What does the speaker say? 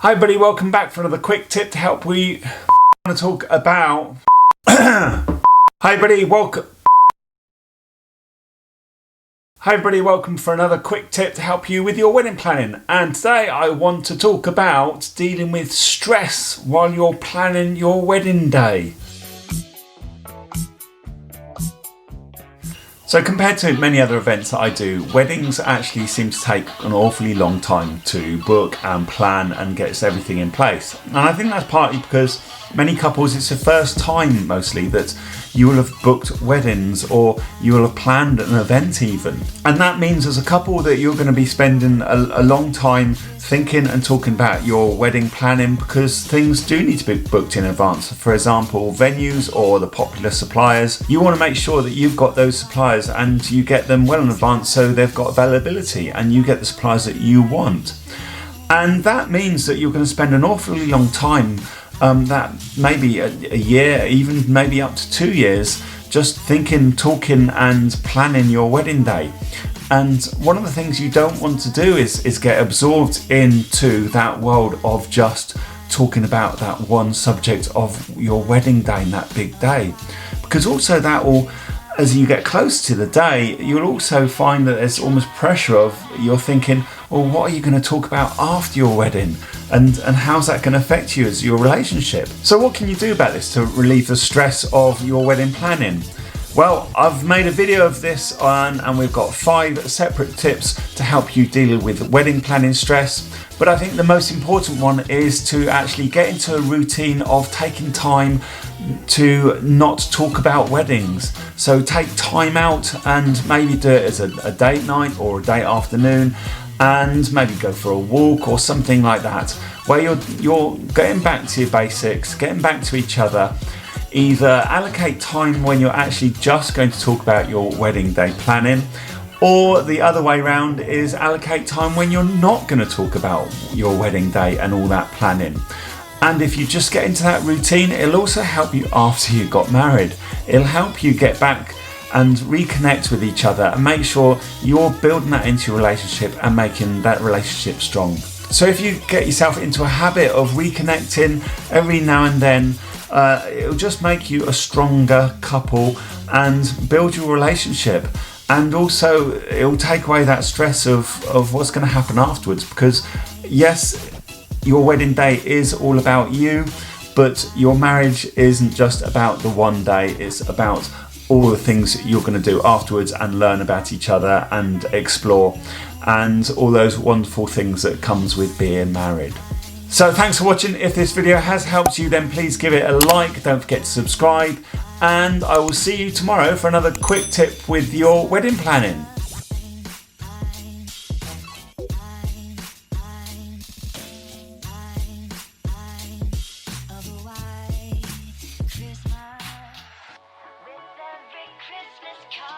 Hi everybody, welcome back for another quick tip to help we want to talk about Hi everybody, welcome for another quick tip to help you with your wedding planning. And today I want to talk about dealing with stress while you're planning your wedding day. So compared to many other events that I do, weddings actually seem to take an awfully long time to book and plan and get everything in place. And I think that's partly because many couples, it's the first time mostly that you will have booked weddings or you will have planned an event even. And that means as a couple that you're going to be spending a long time thinking and talking about your wedding planning, because things do need to be booked in advance. For example, venues or the popular suppliers. You want to make sure that you've got those suppliers and you get them well in advance so they've got availability and you get the suppliers that you want. And that means that you're going to spend an awfully long time, that maybe a year, even maybe up to 2 years, just thinking, talking and planning your wedding day. And one of the things you don't want to do is get absorbed into that world of just talking about that one subject of your wedding day and that big day. Because also that will, as you get close to the day, you'll also find that there's almost pressure of you're thinking, well, what are you going to talk about after your wedding? And how's that going to affect you as your relationship? So what can you do about this to relieve the stress of your wedding planning? Well, I've made a video of this and we've got 5 separate tips to help you deal with wedding planning stress. But I think the most important one is to actually get into a routine of taking time to not talk about weddings. So take time out and maybe do it as a date night or a date afternoon, and maybe go for a walk or something like that, where you're getting back to your basics, getting back to each other. Either allocate time when you're actually just going to talk about your wedding day planning, or the other way around is allocate time when you're not going to talk about your wedding day and all that planning. And if you just get into that routine, it'll also help you after you got married. It'll help you get back and reconnect with each other and make sure you're building that into your relationship and making that relationship strong. So if you get yourself into a habit of reconnecting every now and then, it'll just make you a stronger couple and build your relationship. And also it'll take away that stress of what's going to happen afterwards, because yes, your wedding day is all about you, but your marriage isn't just about the one day. It's about all the things you're going to do afterwards and learn about each other and explore, and all those wonderful things that comes with being married. So thanks for watching. If this video has helped you, then please give it a like. Don't forget to subscribe, and I will see you tomorrow for another quick tip with your wedding planning. Christmas card.